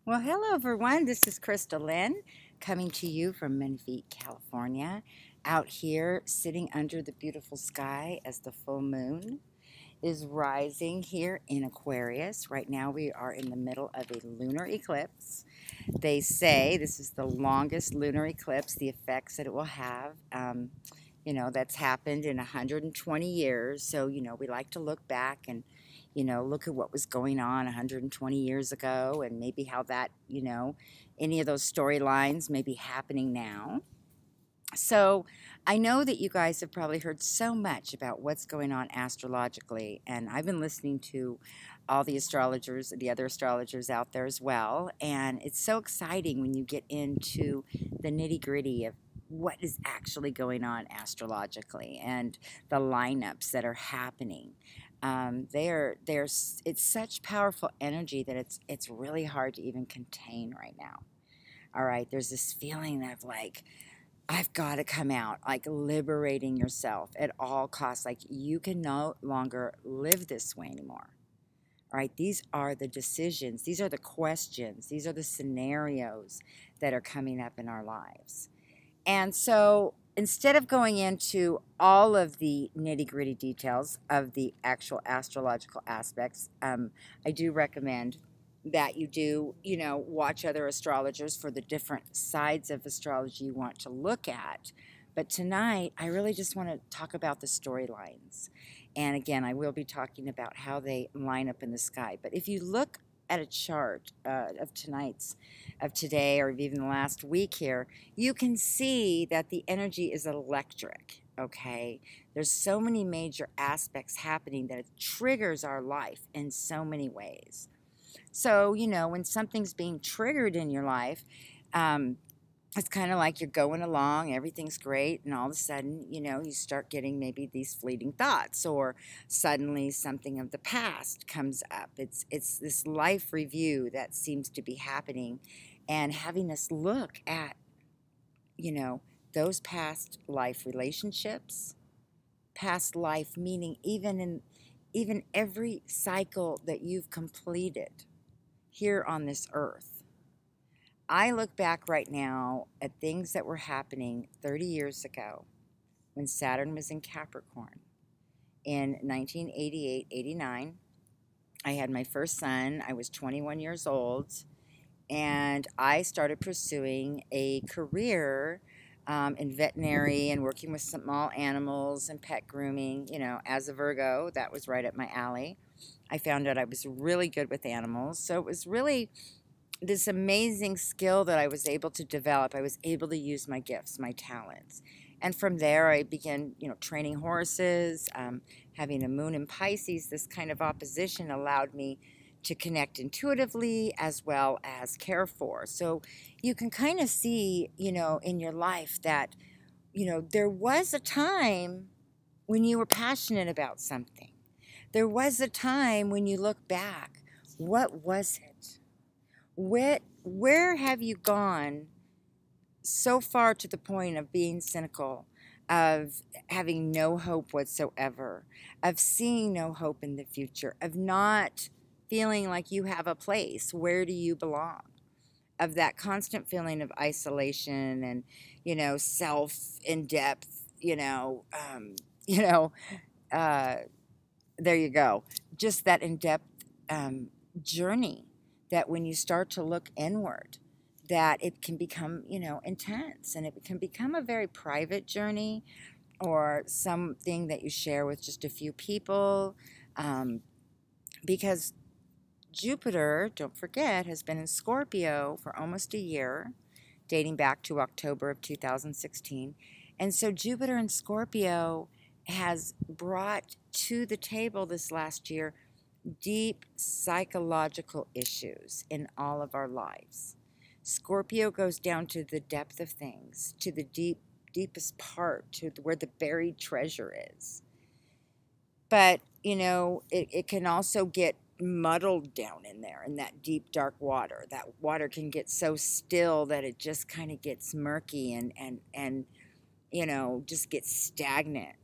Well, hello everyone. This is Chrystal Lynn coming to you from Menifee, California. Out here sitting under the beautiful sky as the full moon is rising here in Aquarius. Right now we are in the middle of a lunar eclipse. They say this is the longest lunar eclipse, the effects that it will have. That's happened in 120 years. So, we like to look back and, look at what was going on 120 years ago and maybe how that, any of those storylines may be happening now. So I know that you guys have probably heard so much about what's going on astrologically, and I've been listening to all the astrologers, the other astrologers out there as well, and it's so exciting when you get into the nitty-gritty of what is actually going on astrologically and the lineups that are happening. It's such powerful energy that it's really hard to even contain right now. All right, there's this feeling of like, I've got to come out, like liberating yourself at all costs. Like you can no longer live this way anymore. All right, these are the decisions, these are the questions, these are the scenarios that are coming up in our lives. And so instead of going into all of the nitty gritty details of the actual astrological aspects, I do recommend that you do, watch other astrologers for the different sides of astrology you want to look at. But tonight, I really just want to talk about the storylines. And again, I will be talking about how they line up in the sky. But if you look at a chart of today, or even the last week here, you can see that the energy is electric. Okay, there's so many major aspects happening that it triggers our life in so many ways. So, when something's being triggered in your life, it's kind of like you're going along, everything's great, and all of a sudden, you start getting maybe these fleeting thoughts, or suddenly something of the past comes up. It's this life review that seems to be happening, and having us look at, those past life relationships, past life meaning even every cycle that you've completed here on this earth. I look back right now at things that were happening 30 years ago when Saturn was in Capricorn. In 1988-89, I had my first son. I was 21 years old, and I started pursuing a career in veterinary and working with small animals and pet grooming. As a Virgo, that was right up my alley. I found out I was really good with animals. So it was really this amazing skill that I was able to develop. I was able to use my gifts, my talents. And from there, I began, training horses. Having a moon in Pisces, this kind of opposition allowed me to connect intuitively as well as care for. So you can kind of see, in your life that, there was a time when you were passionate about something. There was a time when you look back, what was it? Where have you gone so far to the point of being cynical, of having no hope whatsoever, of seeing no hope in the future, of not feeling like you have a place? Where do you belong? Of that constant feeling of isolation and, self in depth, uh, there you go. Just that in-depth journey that when you start to look inward, that it can become, intense, and it can become a very private journey or something that you share with just a few people, because Jupiter, don't forget, has been in Scorpio for almost a year, dating back to October of 2016. And so Jupiter in Scorpio has brought to the table this last year deep psychological issues in all of our lives. Scorpio goes down to the depth of things, to the deepest part, to where the buried treasure is. But, it can also get muddled down in there in that deep, dark water. That water can get so still that it just kind of gets murky and just gets stagnant.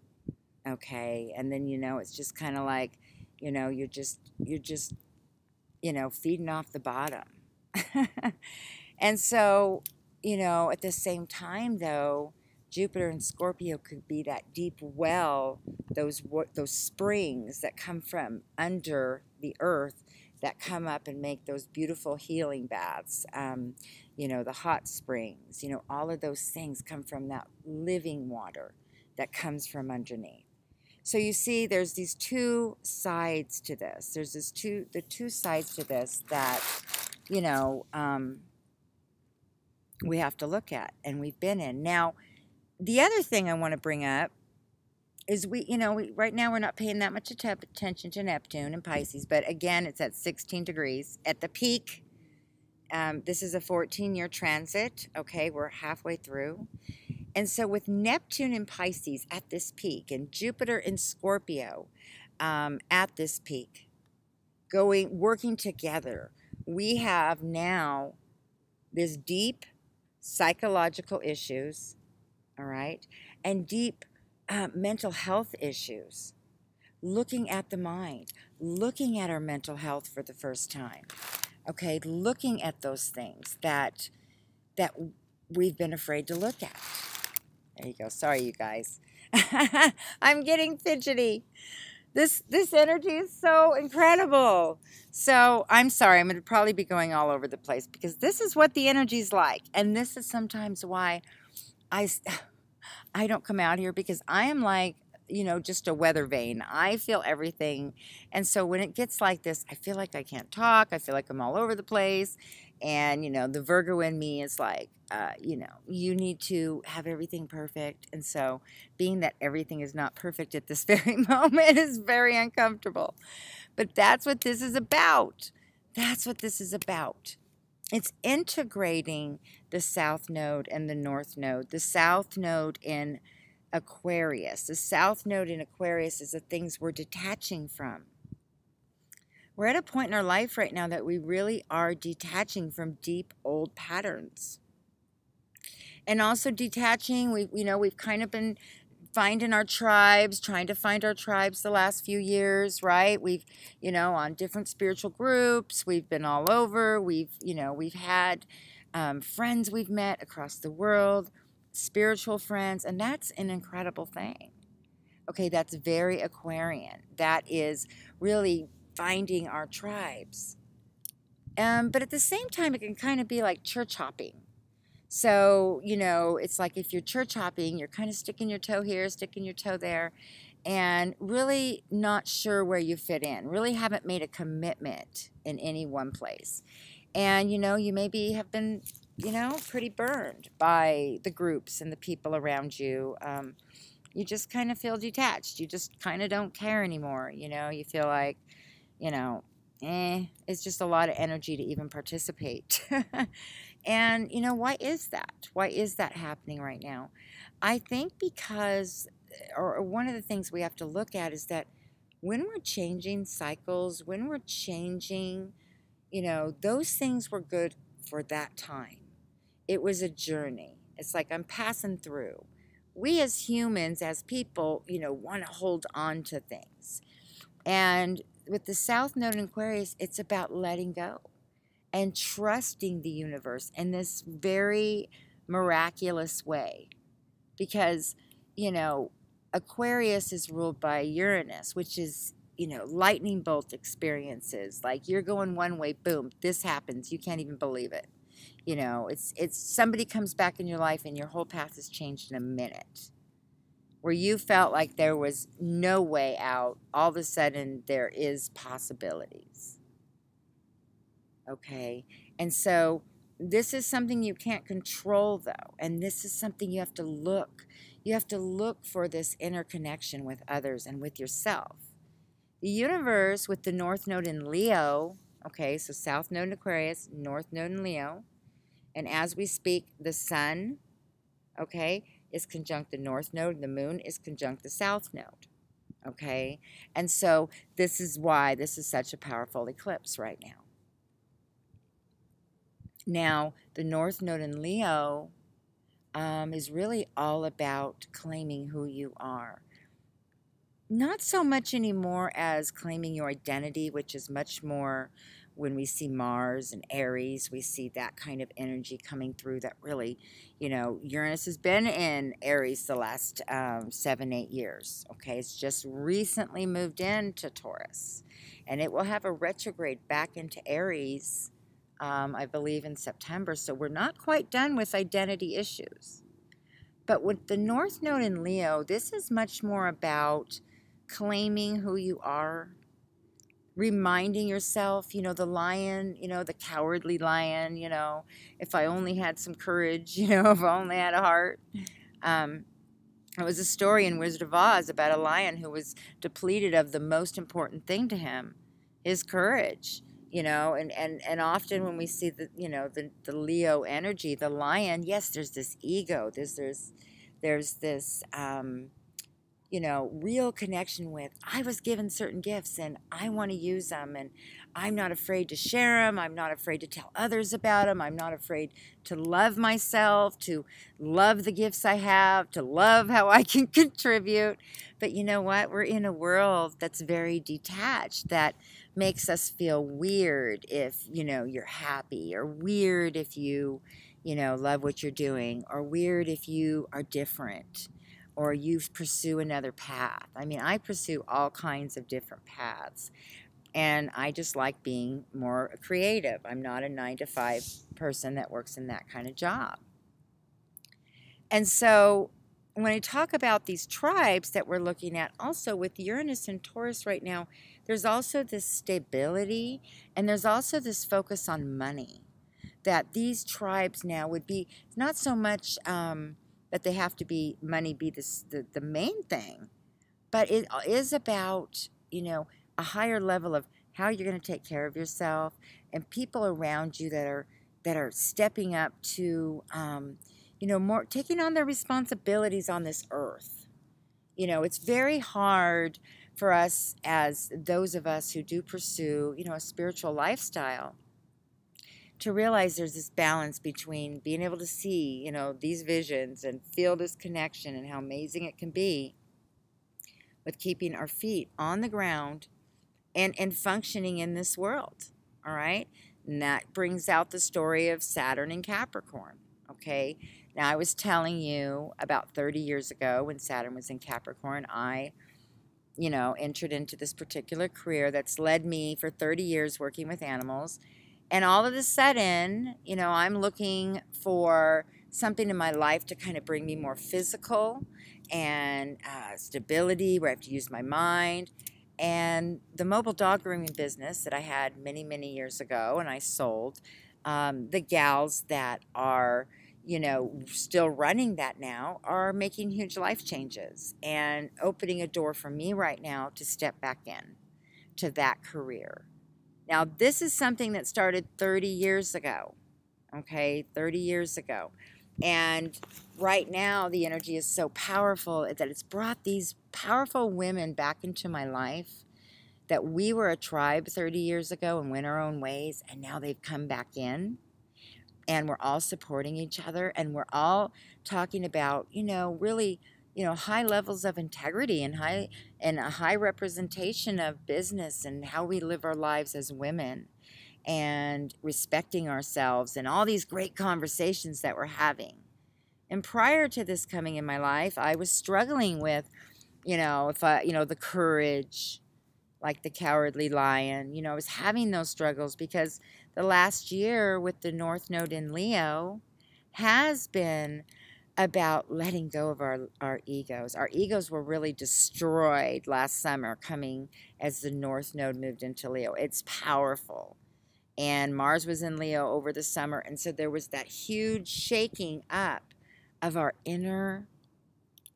Okay. And then, it's just kind of like, you're just feeding off the bottom. And so, at the same time, though, Jupiter and Scorpio could be that deep well, those springs that come from under the earth that come up and make those beautiful healing baths. The hot springs, all of those things come from that living water that comes from underneath. So you see, there's these two sides to this. There's the two sides to this that, you know, um, we have to look at and we've been in. Now, the other thing I want to bring up is right now we're not paying that much attention to Neptune and Pisces, but again, it's at 16 degrees at the peak. This is a 14-year transit. Okay, we're halfway through. And so with Neptune in Pisces at this peak and Jupiter in Scorpio at this peak, working together, we have now this deep psychological issues, all right, and deep mental health issues, looking at the mind, looking at our mental health for the first time, okay, looking at those things that we've been afraid to look at. There you go. Sorry, you guys. I'm getting fidgety. This energy is so incredible. So I'm sorry. I'm going to probably be going all over the place because this is what the energy's like. And this is sometimes why I don't come out here, because I am like, just a weather vane. I feel everything. And so when it gets like this, I feel like I can't talk. I feel like I'm all over the place. And, the Virgo in me is like, you need to have everything perfect. And so being that everything is not perfect at this very moment is very uncomfortable. But that's what this is about. That's what this is about. It's integrating the South Node and the North Node. The South Node in Aquarius. The South Node in Aquarius is the things we're detaching from. We're at a point in our life right now that we really are detaching from deep old patterns. And also detaching, we've kind of been finding our tribes, trying to find our tribes the last few years, right? We've, on different spiritual groups, we've been all over. We've had friends we've met across the world, spiritual friends, and that's an incredible thing. Okay, that's very Aquarian. That is really finding our tribes. But at the same time, it can kind of be like church hopping. So, it's like if you're church hopping, you're kind of sticking your toe here, sticking your toe there, and really not sure where you fit in, really haven't made a commitment in any one place. And, you maybe have been, pretty burned by the groups and the people around you. You just kind of feel detached. You just kind of don't care anymore. You feel like, it's just a lot of energy to even participate. And, why is that? Why is that happening right now? I think because, or one of the things we have to look at is that when we're changing cycles, when we're changing, those things were good for that time. It was a journey. It's like I'm passing through. We as humans, as people, want to hold on to things. And with the South Node in Aquarius, it's about letting go and trusting the universe in this very miraculous way. Because, Aquarius is ruled by Uranus, which is, lightning bolt experiences. Like you're going one way, boom, this happens. You can't even believe it. It's somebody comes back in your life and your whole path has changed in a minute. Where you felt like there was no way out, all of a sudden there is possibilities. Okay, and so this is something you can't control, though, and this is something you have to look. You have to look for this interconnection with others and with yourself. The universe with the North Node in Leo, okay, so South Node in Aquarius, North Node in Leo, and as we speak, the Sun, okay, is conjunct the North Node, and the Moon is conjunct the South Node, okay? And so this is why this is such a powerful eclipse right now. Now, the North Node in Leo is really all about claiming who you are. Not so much anymore as claiming your identity, which is much more when we see Mars and Aries, we see that kind of energy coming through that really, Uranus has been in Aries the last 7, 8 years. Okay, it's just recently moved into Taurus, and it will have a retrograde back into Aries, I believe, in September. So we're not quite done with identity issues. But with the North Node in Leo, this is much more about claiming who you are, reminding yourself, the lion, the cowardly lion, if I only had some courage, if I only had a heart. It was a story in Wizard of Oz about a lion who was depleted of the most important thing to him, his courage. And often when we see the Leo energy, the lion, yes, there's this ego, there's this real connection with, I was given certain gifts and I want to use them, and I'm not afraid to share them. I'm not afraid to tell others about them. I'm not afraid to love myself, to love the gifts I have, to love how I can contribute. But you know what? We're in a world that's very detached, that makes us feel weird if, you're happy, or weird if you, love what you're doing, or weird if you are different, or you pursue another path. I mean, I pursue all kinds of different paths, and I just like being more creative. I'm not a 9 to 5 person that works in that kind of job. And so when I talk about these tribes that we're looking at, also with Uranus and Taurus right now, there's also this stability, and there's also this focus on money, that these tribes now would be not so much that they have to be, money be the main thing, but it is about, a higher level of how you're going to take care of yourself, and people around you that are stepping up to, more taking on their responsibilities on this earth. It's very hard for us, as those of us who do pursue, a spiritual lifestyle, to realize there's this balance between being able to see, these visions and feel this connection and how amazing it can be, with keeping our feet on the ground and functioning in this world. All right. And that brings out the story of Saturn and Capricorn. Okay. Now, I was telling you about 30 years ago, when Saturn was in Capricorn, I entered into this particular career that's led me for 30 years working with animals. And all of a sudden, I'm looking for something in my life to kind of bring me more physical and stability, where I have to use my mind. And the mobile dog grooming business that I had many, many years ago, and I sold, the gals that are, still running that now, are making huge life changes and opening a door for me right now to step back in to that career. Now, this is something that started 30 years ago, okay, 30 years ago. And right now, the energy is so powerful that it's brought these powerful women back into my life, that we were a tribe 30 years ago and went our own ways, and now they've come back in, and we're all supporting each other, and we're all talking about, really, high levels of integrity and a high representation of business and how we live our lives as women, and respecting ourselves, and all these great conversations that we're having. And prior to this coming in my life, I was struggling with, the courage, like the cowardly lion. I was having those struggles because the last year with the North Node in Leo has been about letting go of our egos. Our egos were really destroyed last summer, coming as the North Node moved into Leo. It's powerful. And Mars was in Leo over the summer, and so there was that huge shaking up of our inner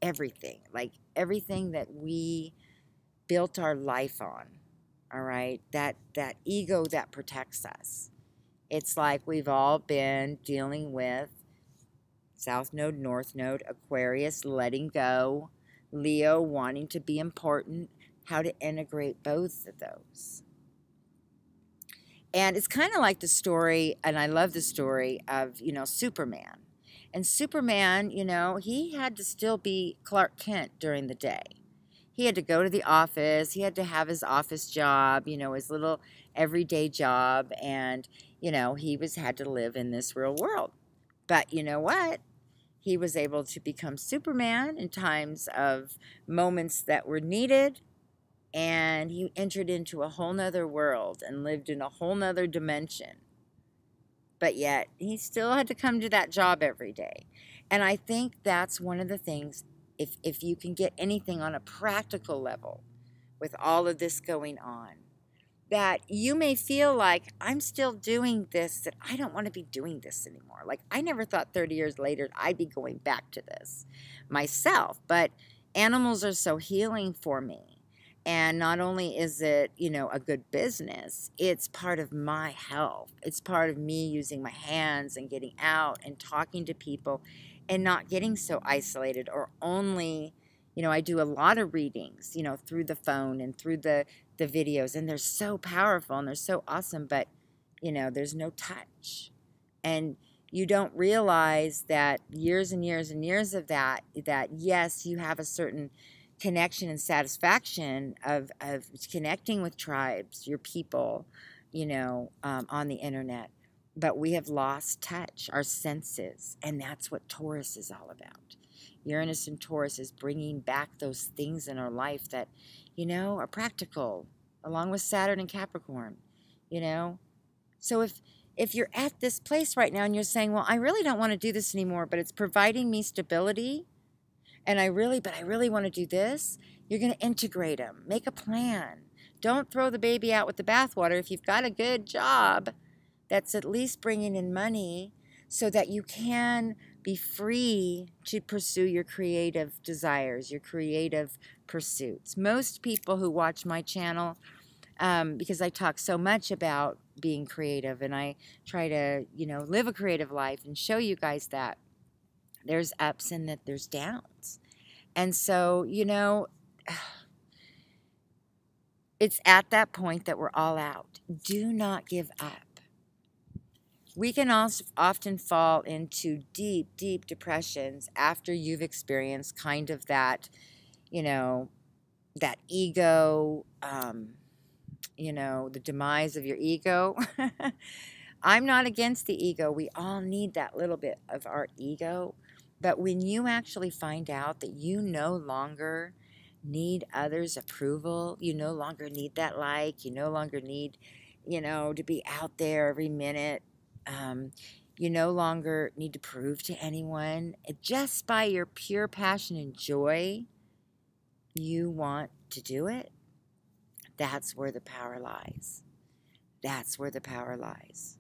everything, like everything that we built our life on, all right? That ego that protects us. It's like we've all been dealing with South Node, North Node, Aquarius, letting go, Leo wanting to be important, how to integrate both of those. And it's kind of like the story, and I love the story of, Superman. And Superman, he had to still be Clark Kent during the day. he had to go to the office. He had to have his office job, you know, his little everyday job. And, you know, he had to live in this real world. But you know what? He was able to become Superman in times of moments that were needed. And he entered into a whole nother world and lived in a whole nother dimension. But yet he still had to come to that job every day. And I think that's one of the things, if you can get anything on a practical level with all of this going on, that you may feel like, I'm still doing this, that I don't want to be doing this anymore. Like, I never thought 30 years later I'd be going back to this myself. But animals are so healing for me. And not only is it, you know, a good business, it's part of my health. It's part of me using my hands and getting out and talking to people and not getting so isolated, or only, you know, I do a lot of readings, you know, through the phone and through the videos, and they're so powerful and they're so awesome, but, you know, there's no touch. And you don't realize that years and years and years of that yes, you have a certain connection and satisfaction of connecting with tribes, your people, you know, on the internet. But we have lost touch, our senses, and that's what Taurus is all about. Uranus and Taurus is bringing back those things in our life that, you know, are practical, along with Saturn and Capricorn, you know. So if you're at this place right now and you're saying, well, I really don't want to do this anymore, but it's providing me stability, and I really want to do this, you're going to integrate them. Make a plan. Don't throw the baby out with the bathwater. If you've got a good job that's at least bringing in money, so that you can be free to pursue your creative desires, your creative pursuits. Most people who watch my channel, because I talk so much about being creative, and I try to, you know, live a creative life and show you guys that there's ups and that there's downs. And so, you know, it's at that point that we're all out. Do not give up. We can also often fall into deep, deep depressions after you've experienced kind of that, you know, that ego, you know, the demise of your ego. I'm not against the ego. We all need that little bit of our ego. But when you actually find out that you no longer need others' approval, you no longer need that like, you no longer need, you know, to be out there every minute. You no longer need to prove to anyone. Just by your pure passion and joy, you want to do it. That's where the power lies. That's where the power lies.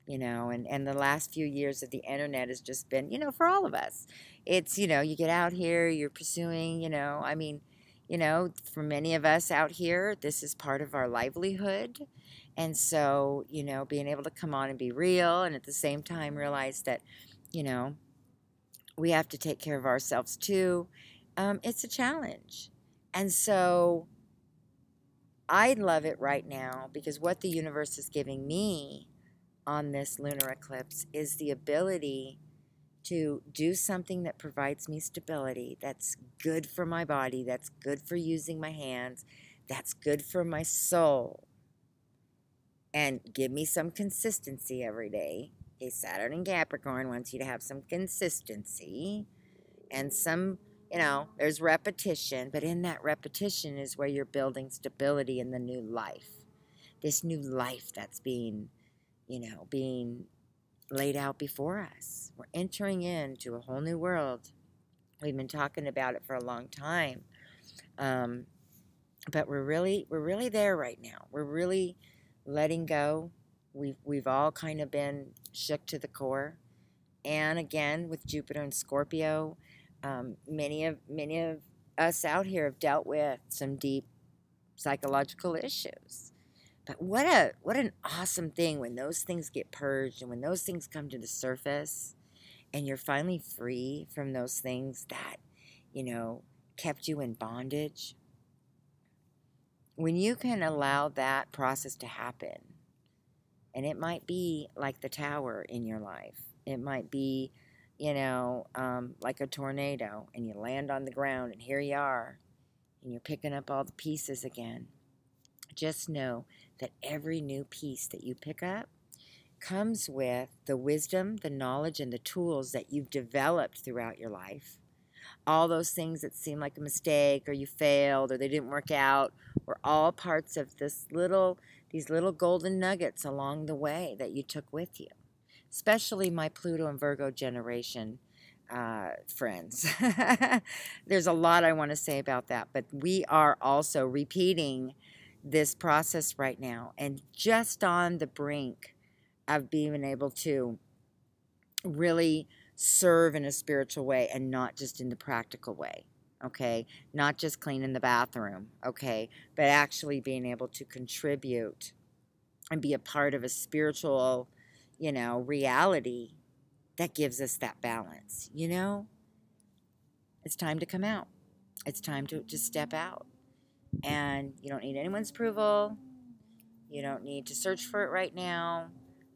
You know, and the last few years of the internet has just been, you know, for all of us. It's, you know, you get out here, you're pursuing, you know, I mean, you know, for many of us out here, this is part of our livelihood. And so, you know, being able to come on and be real, and at the same time realize that, you know, we have to take care of ourselves too. It's a challenge. And so I love it right now, because what the universe is giving me on this lunar eclipse is the ability to do something that provides me stability, that's good for my body, that's good for using my hands, that's good for my soul, and give me some consistency every day. Okay, Saturn and Capricorn wants you to have some consistency and some, you know, there's repetition, but in that repetition is where you're building stability in the new life. This new life that's being, you know, being laid out before us. We're entering into a whole new world. We've been talking about it for a long time. But we're really there right now. We're really letting go. We've all kind of been shook to the core. And again, with Jupiter and Scorpio, many of us out here have dealt with some deep psychological issues. But what an awesome thing when those things get purged and when those things come to the surface and you're finally free from those things that, you know, kept you in bondage. When you can allow that process to happen, and it might be like the tower in your life. It might be, you know, like a tornado, and you land on the ground and here you are. and you're picking up all the pieces again, just know that every new piece that you pick up comes with the wisdom, the knowledge, and the tools that you've developed throughout your life. All those things that seem like a mistake, or you failed, or they didn't work out, were all parts of these little golden nuggets along the way that you took with you. Especially my Pluto and Virgo generation friends. There's a lot I want to say about that, but we are also repeating this process right now, and just on the brink of being able to really serve in a spiritual way and not just in the practical way, okay? Not just cleaning the bathroom, okay? But actually being able to contribute and be a part of a spiritual, reality that gives us that balance, It's time to come out. It's time to just step out. And you don't need anyone's approval. You don't need to search for it right now.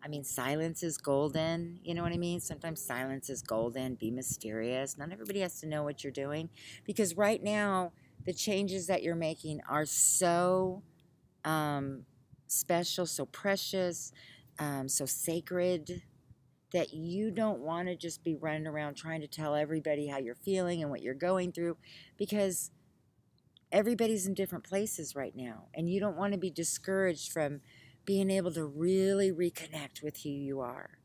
I mean, silence is golden. You know what I mean? Sometimes silence is golden. Be mysterious. Not everybody has to know what you're doing. Because right now, the changes that you're making are so special, so precious, so sacred, that you don't want to just be running around trying to tell everybody how you're feeling and what you're going through, because everybody's in different places right now, and you don't want to be discouraged from being able to really reconnect with who you are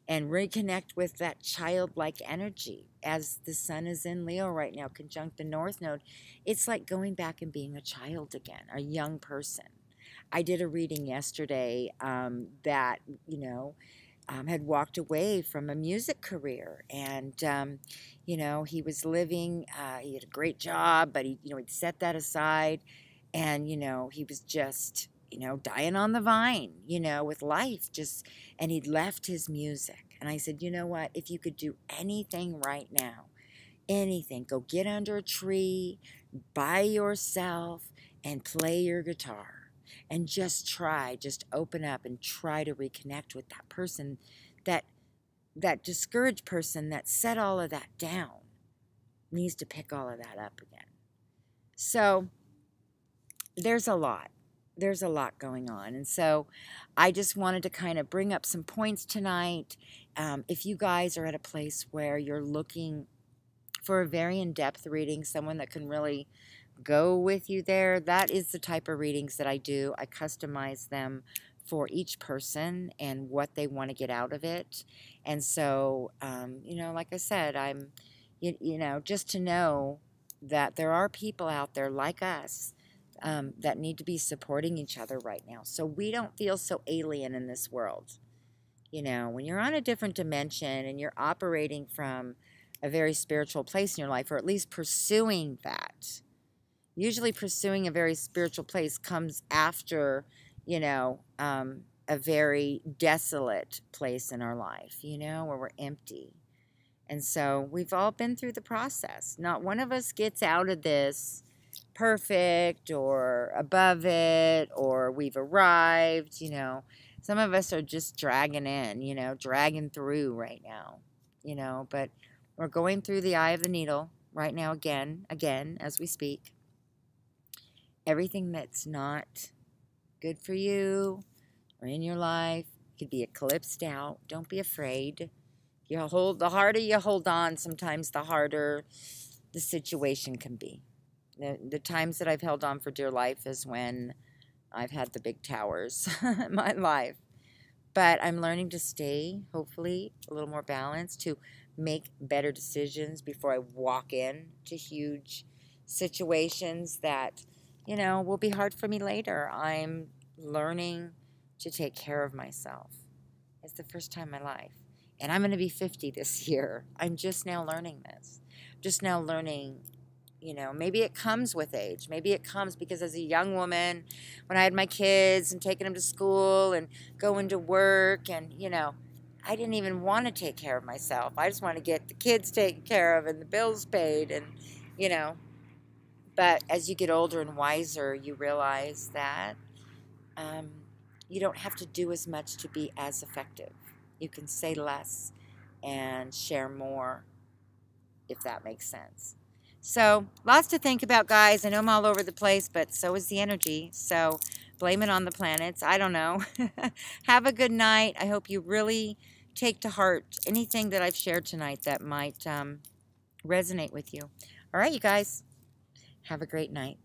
and reconnect with that childlike energy. As the sun is in Leo right now, conjunct the North Node, it's like going back and being a child again, a young person. I did a reading yesterday that, had walked away from a music career, and he was living, he had a great job, but he'd set that aside, and he was just dying on the vine, with life, and he'd left his music. And I said, you know what, if you could do anything right now, anything, go get under a tree by yourself and play your guitar. And just open up and try to reconnect with that person, that discouraged person that set all of that down needs to pick all of that up again. So there's a lot going on. And so I just wanted to kind of bring up some points tonight. If you guys are at a place where you're looking for a very in-depth reading, someone that can really go with you there, that is the type of readings that I do. I customize them for each person and what they want to get out of it. And so, like I said, I'm, just to know that there are people out there like us that need to be supporting each other right now, so we don't feel so alien in this world. When you're on a different dimension and you're operating from a very spiritual place in your life, or at least pursuing that. Usually pursuing a very spiritual place comes after, a very desolate place in our life, where we're empty. And so we've all been through the process. Not one of us gets out of this perfect or above it, or we've arrived, Some of us are just dragging in, dragging through right now, but we're going through the eye of the needle right now again, as we speak. Everything that's not good for you or in your life could be eclipsed out. Don't be afraid. The harder you hold on, sometimes the harder the situation can be. The times that I've held on for dear life is when I've had the big towers in my life. But I'm learning to stay, hopefully, a little more balanced, to make better decisions before I walk in to huge situations that will be hard for me later. I'm learning to take care of myself. It's the first time in my life. And I'm going to be 50 this year. I'm just now learning this. Just now learning, maybe it comes with age. Maybe it comes because as a young woman, when I had my kids and taking them to school and going to work, and, I didn't even want to take care of myself. I just want to get the kids taken care of and the bills paid, and, But as you get older and wiser, you realize that you don't have to do as much to be as effective. You can say less and share more, if that makes sense. So lots to think about, guys. I know I'm all over the place, but so is the energy. So blame it on the planets. I don't know. Have a good night. I hope you really take to heart anything that I've shared tonight that might resonate with you. All right, you guys. Have a great night.